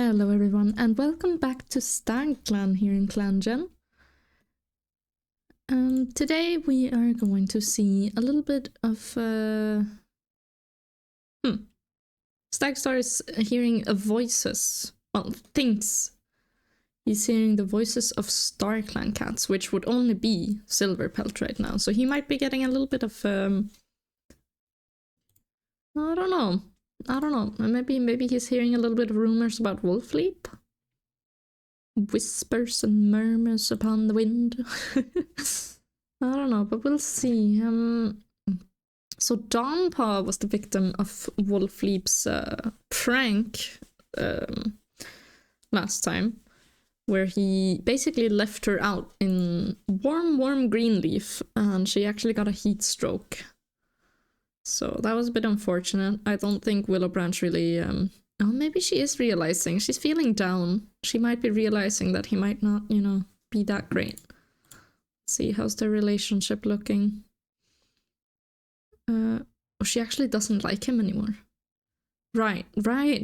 Hello everyone, and welcome back to Stagclan here in Clangen. Today we are going to see a little bit of... Stagstar is hearing voices, well, thinks he's hearing the voices of Stagclan cats, which would only be Silverpelt right now, so he might be getting a little bit of... I don't know, maybe he's hearing a little bit of rumors about Wolfleap? Whispers and murmurs upon the wind. I don't know, but we'll see. So Dawnpaw was the victim of Wolfleap's prank last time, where he basically left her out in warm Greenleaf, and she actually got a heat stroke. So that was a bit unfortunate. I don't think Willowbranch really... Oh, maybe she is realizing. She's feeling down. She might be realizing that he might not, be that great. Let's see, how's their relationship looking? She actually doesn't like him anymore. Right.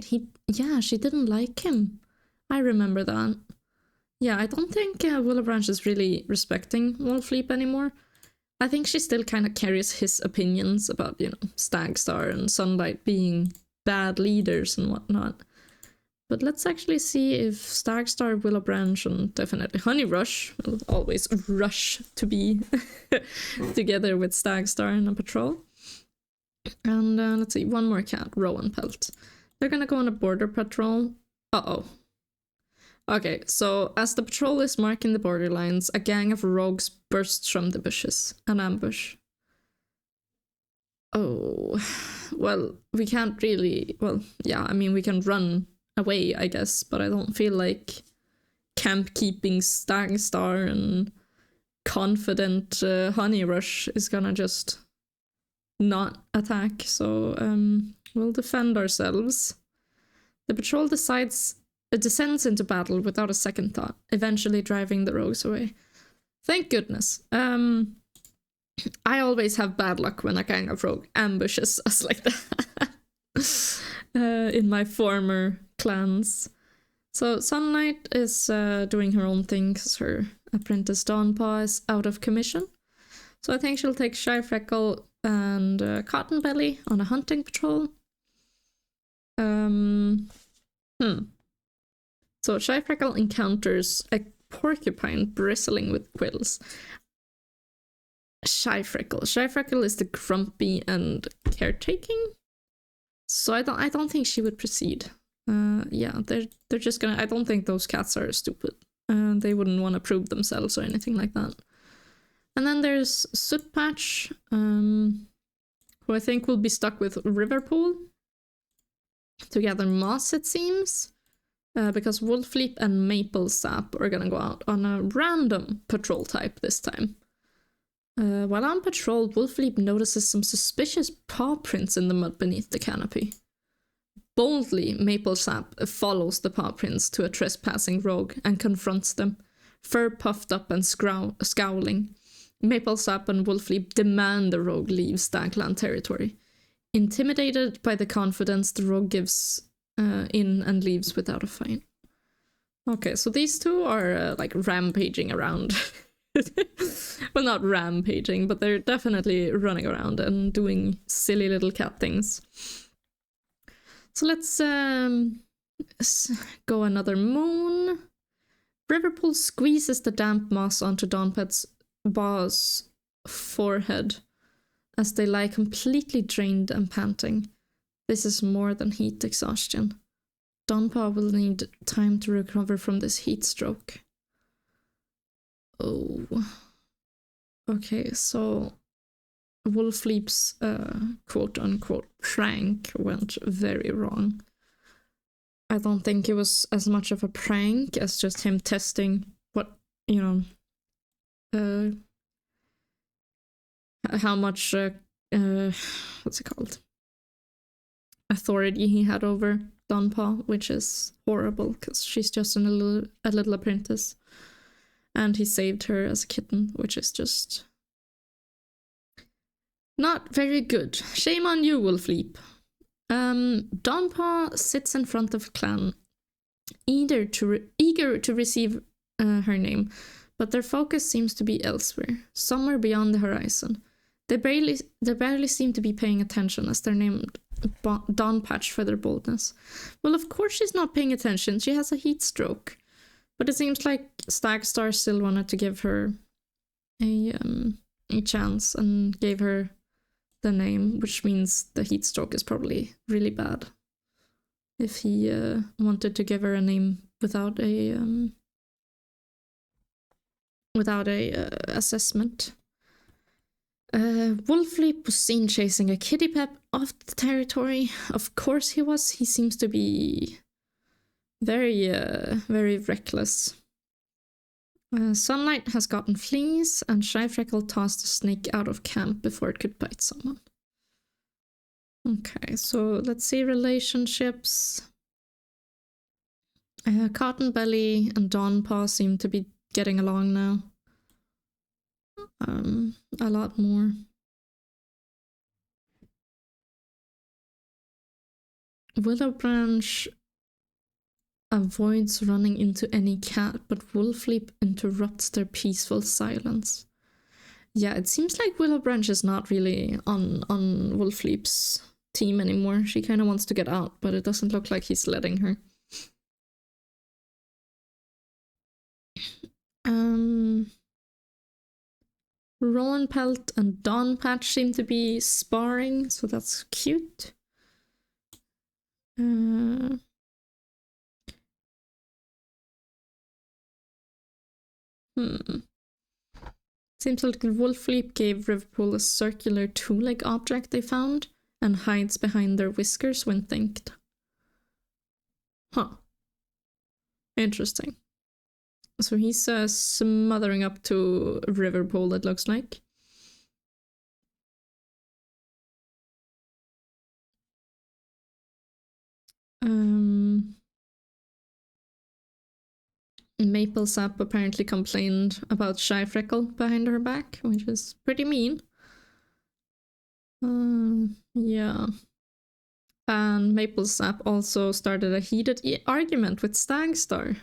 She didn't like him. I remember that. Yeah, I don't think Willowbranch is really respecting Wolfleap anymore. I think she still kind of carries his opinions about, Stagstar and Sunlight being bad leaders and whatnot. But let's actually see if Stagstar, Willowbranch, and definitely Honeyrush will always rush to be together with Stagstar in a patrol. And let's see, one more cat, Rowanpelt. They're gonna go on a border patrol. Okay, so as the patrol is marking the borderlines, a gang of rogues bursts from the bushes. An ambush. Oh, well, we can't really... Well, yeah, I mean, we can run away, I guess, but I don't feel like camp-keeping Stagstar and confident Honeyrush is gonna just not attack, so we'll defend ourselves. The patrol descends into battle without a second thought, eventually driving the rogues away. Thank goodness. I always have bad luck when a gang of rogue ambushes us like that in my former clans. So Sunlight is doing her own thing because her apprentice Dawnpaw is out of commission. So I think she'll take Shyfreckle and Cottonbelly on a hunting patrol. So Shyfreckle encounters a porcupine bristling with quills. Shyfreckle is the grumpy and caretaking. So I don't think she would proceed. Yeah, they're just gonna... I don't think those cats are stupid. They wouldn't want to prove themselves or anything like that. And then there's Sootpatch, who I think will be stuck with Riverpool to gather moss, it seems. Because Wolfleap and Maple Sap are gonna go out on a random patrol type this time. While on patrol, Wolfleap notices some suspicious paw prints in the mud beneath the canopy. Boldly, Maple Sap follows the paw prints to a trespassing rogue and confronts them, fur puffed up and scowling. Maple Sap and Wolfleap demand the rogue leave Stagclan territory. Intimidated by the confidence, the rogue gives in and leaves without a fight. Okay, so these two are like rampaging around. Well, not rampaging, but they're definitely running around and doing silly little cat things. So let's go another moon. Riverpool squeezes the damp moss onto Dawnpet's bow's forehead as they lie completely drained and panting. This is more than heat exhaustion. Dawnpaw will need time to recover from this heat stroke. Oh. Okay, so Wolfleap's quote-unquote prank went very wrong. I don't think it was as much of a prank as just him testing what, how much, what's it called? Authority he had over Dawnpaw, which is horrible because she's just a little apprentice. And he saved her as a kitten, which is just not very good. Shame on you, Wolfleap. Dawnpaw sits in front of Clan eager to receive her name, but their focus seems to be elsewhere, somewhere beyond the horizon. They barely seem to be paying attention as they're named Dawnpatch for their boldness. Well, of course she's not paying attention. She has a heat stroke. But it seems like Stagstar still wanted to give her a chance and gave her the name, which means the heat stroke is probably really bad. If he wanted to give her a name without a assessment. Wolfleap was seen chasing a kitty pet off the territory. Of course he was. He seems to be very reckless. Sunlight has gotten fleas, and Shyfreckle tossed a snake out of camp before it could bite someone. Okay, so let's see relationships. Cottonbelly and Dawnpaw seem to be getting along now. A lot more. Willowbranch avoids running into any cat, but Wolfleap interrupts their peaceful silence. Yeah, it seems like Willowbranch is not really on Wolfleap's team anymore. She kind of wants to get out, but it doesn't look like he's letting her. Rowanpelt and Dawnpatch seem to be sparring, so that's cute. Seems like Wolfleap gave Riverpool a circular two-leg object they found and hides behind their whiskers when thanked. Huh. Interesting. So he's smothering up to Riverpool, it looks like. Maplesap apparently complained about Shyfreckle behind her back, which is pretty mean. Yeah. And Maplesap also started a heated argument with Stagstar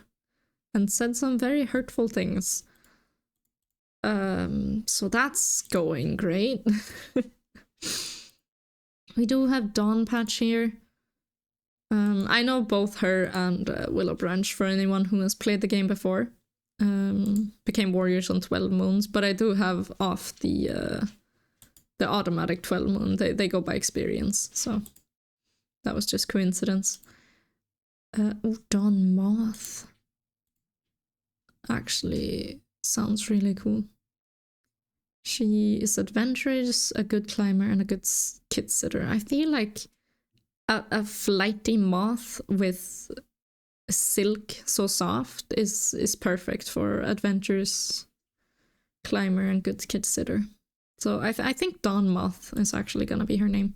and said some very hurtful things. So that's going great. We do have Dawnpatch here. I know both her and Willowbranch for anyone who has played the game before. Became warriors on 12 moons, but I do have off the automatic 12 moon. They go by experience, so that was just coincidence. Dawn Moth actually sounds really cool. She is adventurous, a good climber, and a good kid sitter. I feel like a flighty moth with silk so soft is perfect for adventurous climber and good kid sitter. So I think Dawn Moth is actually gonna be her name.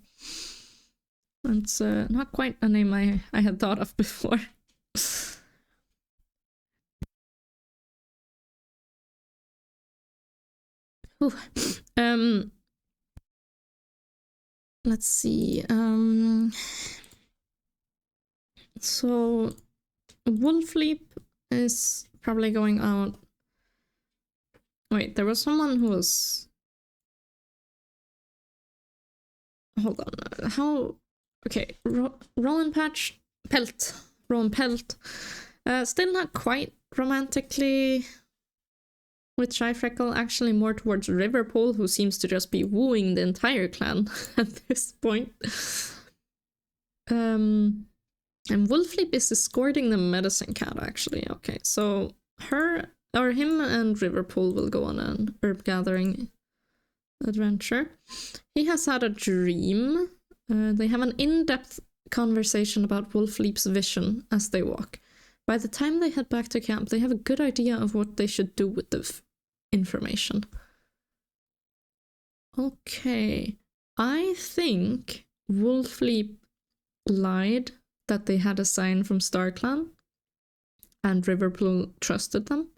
It's not quite a name I had thought of before. Let's see. So Wolfleap is probably going out. Wait, there was someone who was. Hold on. How? Okay, Rowanpelt. Still not quite romantically with Shyfreckle, actually more towards Riverpool, who seems to just be wooing the entire clan at this point. And Wolfleap is escorting the medicine cat, actually. Okay, so him and Riverpool will go on an herb gathering adventure. He has had a dream. They have an in-depth conversation about Wolfleap's vision as they walk. By the time they head back to camp, they have a good idea of what they should do with the information. Okay, I think Wolfleap lied that they had a sign from Stagclan and Riverpool trusted them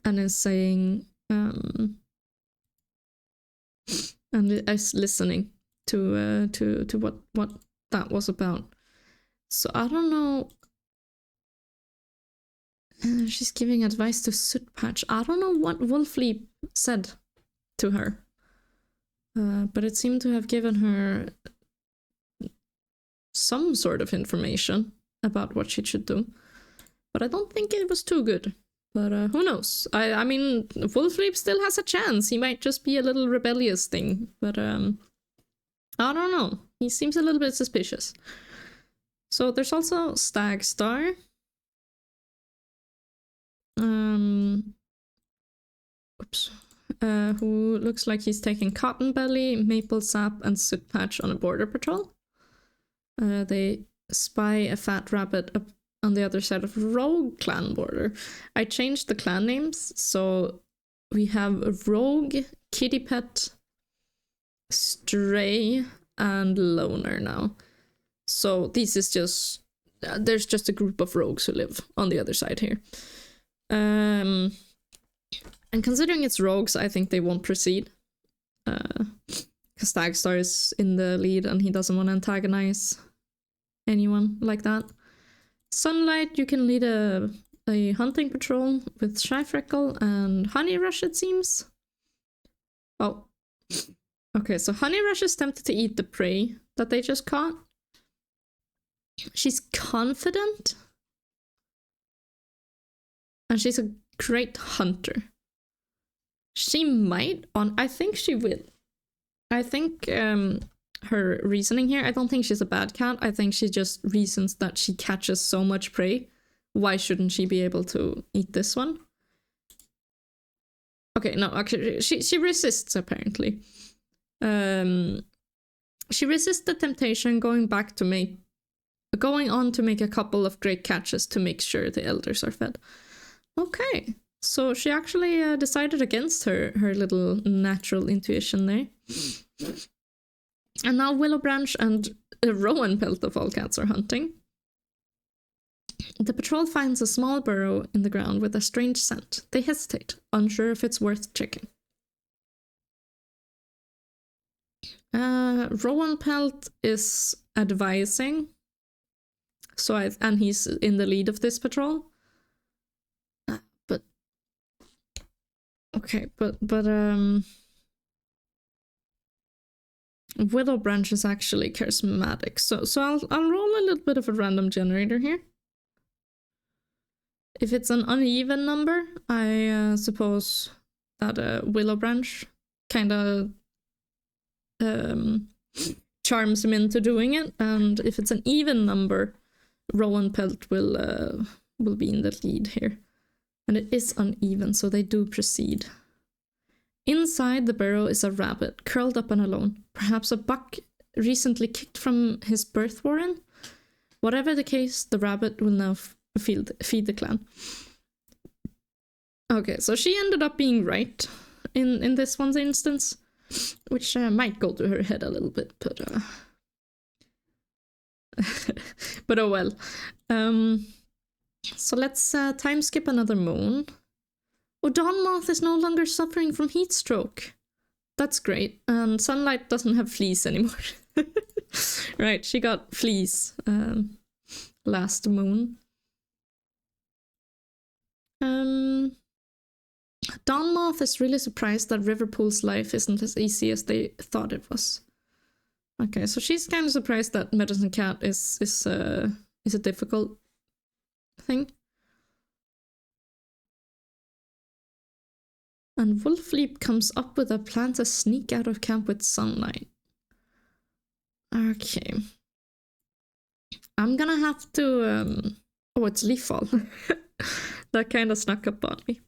and is saying and is listening to what that was about. So I don't know. She's giving advice to Sootpatch. I don't know what Wolfleap said to her. But it seemed to have given her some sort of information about what she should do. But I don't think it was too good. But who knows? I mean, Wolfleap still has a chance. He might just be a little rebellious thing. But I don't know. He seems a little bit suspicious. So there's also Stagstar. Oops. Who looks like he's taking Cottonbelly, Maple Sap, and Sootpatch on a border patrol. They spy a fat rabbit up on the other side of Rogue clan border. I changed the clan names, so we have Rogue, Kitty Pet, Stray, and Loner now. So this is just... there's just a group of rogues who live on the other side here. And considering it's rogues, I think they won't proceed. Because Stagstar is in the lead and he doesn't want to antagonize anyone like that. Sunlight, you can lead a hunting patrol with Shyfreckle and Honey Rush, it seems. Oh. Okay, so Honey Rush is tempted to eat the prey that they just caught. She's confident. And she's a great hunter. She might I think she will. I think her reasoning here, I don't think she's a bad cat. I think she just reasons that she catches so much prey. Why shouldn't she be able to eat this one? Okay, no, actually, she resists, apparently. She resists the temptation going on to make a couple of great catches to make sure the elders are fed. Okay, so she actually decided against her little natural intuition there. And now Willow Branch and Rowan Pelt of all cats are hunting. The patrol finds a small burrow in the ground with a strange scent. They hesitate, unsure if it's worth checking. Rowan Pelt is advising, and he's in the lead of this patrol. But Willow Branch is actually charismatic, so I'll roll a little bit of a random generator here. If it's an uneven number, I suppose that Willow Branch kind of charms him into doing it, and if it's an even number, Rowan Pelt will be in the lead here. And it is uneven, so they do proceed. Inside the burrow is a rabbit, curled up and alone. Perhaps a buck recently kicked from his birth warren? Whatever the case, the rabbit will now feed the clan. Okay, so she ended up being right in this one's instance, which might go to her head a little bit, but but oh well. So let's time skip another moon. Oh, Dawn Moth is no longer suffering from heat stroke. That's great. And Sunlight doesn't have fleas anymore. Right, she got fleas last moon. Dawn Moth is really surprised that Riverpool's life isn't as easy as they thought it was. Okay, so she's kind of surprised that Medicine Cat is a difficult thing. And Wolfleap comes up with a plan to sneak out of camp with Sunlight. Okay. I'm gonna have to... oh, it's Leaffall. That kind of snuck up on me.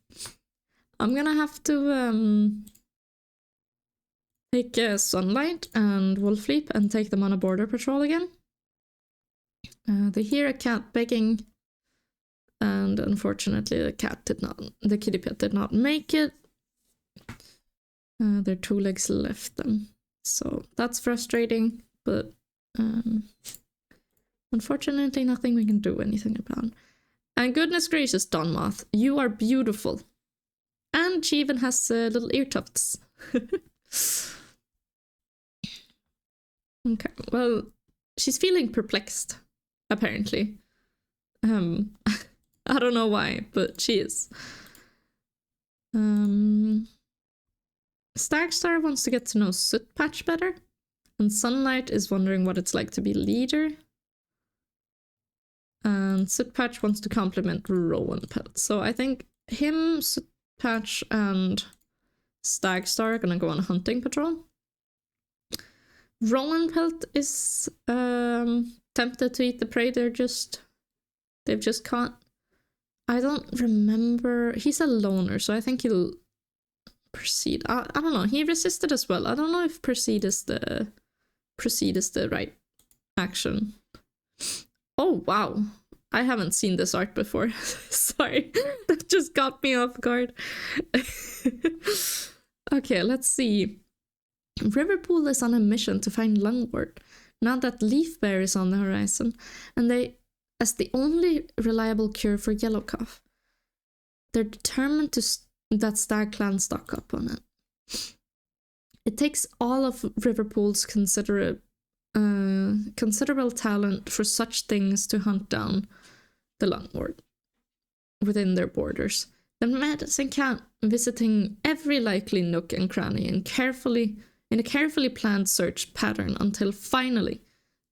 I'm gonna have to take Sunlight and Wolfleap and take them on a border patrol again. They hear a cat begging, and unfortunately the kitty pet did not make it. Their Twolegs left them, so that's frustrating, but unfortunately nothing we can do anything about. And goodness gracious, Dawn Moth, you are beautiful. And she even has little ear tufts. Okay, well, she's feeling perplexed apparently. I don't know why, but she is. Stagstar wants to get to know Sootpatch better, and Sunlight is wondering what it's like to be leader. And Sootpatch wants to compliment Rowanpelt. So I think him, Sootpatch, and Stagstar are gonna go on a hunting patrol. Rowanpelt is tempted to eat the prey they've just caught. I don't remember. He's a loner, so I think he'll proceed. I don't know. He resisted as well. I don't know if proceed is the right action. Oh wow, I haven't seen this art before. Sorry, that just got me off guard. Okay, let's see. Riverpool is on a mission to find Lungwort now that Leafbear is on the horizon, and they, as the only reliable cure for yellow cough, they're determined that Stagclan stock up on it. It takes all of Riverpool's considerable talent for such things to hunt down the Lungwort within their borders. The medicine cat visiting every likely nook and cranny in a carefully planned search pattern until finally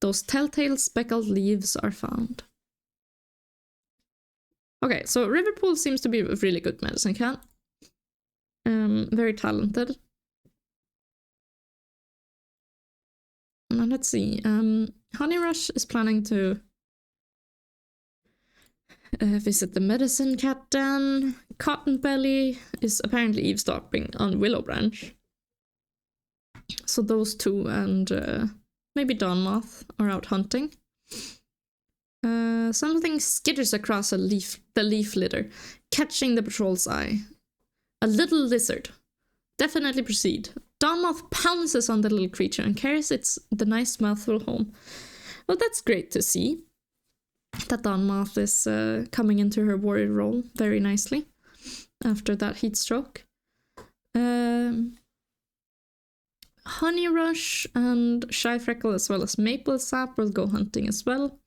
those telltale speckled leaves are found. Okay, so Riverpool seems to be a really good medicine cat. Very talented. Now let's see. Honeyrush is planning to visit the medicine cat den. Cottonbelly is apparently eavesdropping on Willow Branch. So those two and maybe Dawnmoth are out hunting. Something skitters across the leaf litter, catching the patrol's eye. A little lizard. Definitely proceed. Dawnmoth pounces on the little creature and carries the nice mouthful home. Well, that's great to see. That Dawnmoth is coming into her warrior role very nicely after that heat stroke. Honeyrush and Shyfreckle as well as Maplesap will go hunting as well.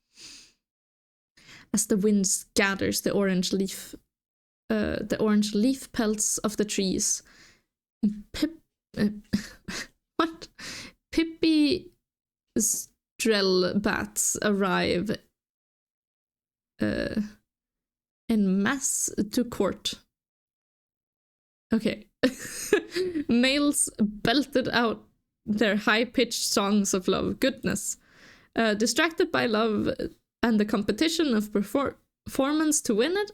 As the wind gathers the orange leaf pelts of the trees. Pippi Strel bats arrive en masse to court. Okay. Males belted out their high-pitched songs of love. Goodness. Distracted by love and the competition of performance to win it,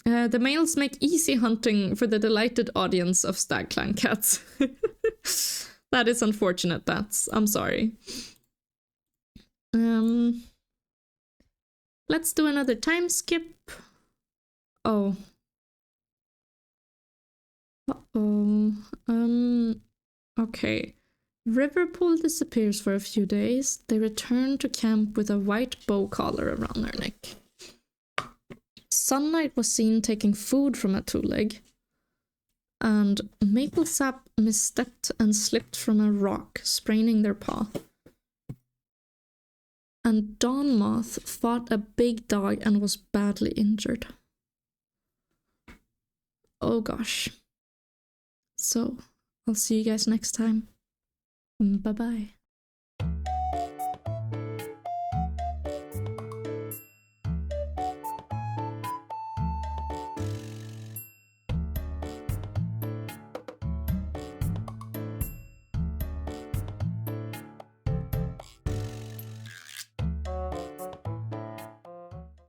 the males make easy hunting for the delighted audience of Stagclan cats. That is unfortunate, bats. I'm sorry. Let's do another time skip. Oh. Okay. Riverpool disappears for a few days. They return to camp with a white bow collar around their neck. Sunlight was seen taking food from a Twoleg, and Maplesap misstepped and slipped from a rock, spraining their paw. And Dawnmoth fought a big dog and was badly injured. Oh gosh. So, I'll see you guys next time. Bye-bye.